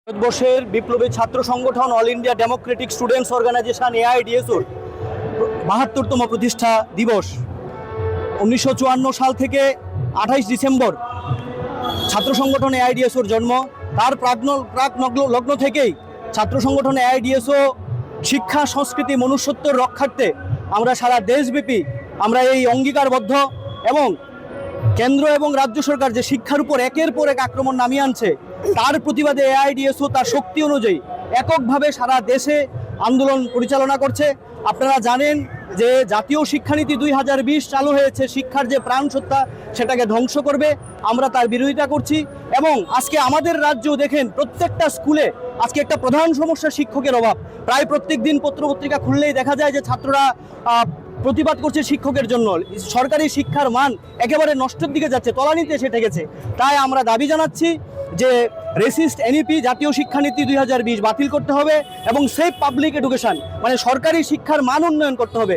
ভারতবর্ষের বিপ্লবী ছাত্র সংগঠন All India Democratic Students Organisation এআইডিএসওর ৭২তম প্রতিষ্ঠা দিবস ১৯৫৪ সাল থেকে ২৮ ডিসেম্বর ছাত্র সংগঠন এআইডিএসওর জন্ম। তার প্রাক লগ্ন থেকেই ছাত্র সংগঠন এআইডিএসও শিক্ষা সংস্কৃতি মনুষ্যত্বর রক্ষার্থে আমরা সারা দেশব্যাপী আমরা এই অঙ্গীকারবদ্ধ এবং কেন্দ্র এবং রাজ্য সরকার যে শিক্ষার উপর একের পর এক আক্রমণ নামিয়ে আনছে তার প্রতিবাদে এআইডিএসও তার শক্তি অনুযায়ী এককভাবে সারা দেশে আন্দোলন পরিচালনা করছে। আপনারা জানেন যে জাতীয় শিক্ষানীতি ২০২০ চালু হয়েছে, শিক্ষার যে প্রাণসত্তা সেটাকে ধ্বংস করবে, আমরা তার বিরোধিতা করছি। এবং আজকে আমাদের রাজ্যেও দেখেন প্রত্যেকটা স্কুলে আজকে একটা প্রধান সমস্যা শিক্ষকের অভাব। প্রায় প্রত্যেক দিন পত্রপত্রিকা খুললেই দেখা যায় যে ছাত্ররা প্রতিবাদ করছে শিক্ষকের জন্য। সরকারি শিক্ষার মান একেবারে নষ্টের দিকে যাচ্ছে, তলানিতে এসে ঠেকেছে। তাই আমরা দাবি জানাচ্ছি যে রেসিস্ট এনইপি জাতীয় শিক্ষানীতি ২০২০ বাতিল করতে হবে এবং সেফ পাবলিক এডুকেশন মানে সরকারি শিক্ষার মান উন্নয়ন করতে হবে।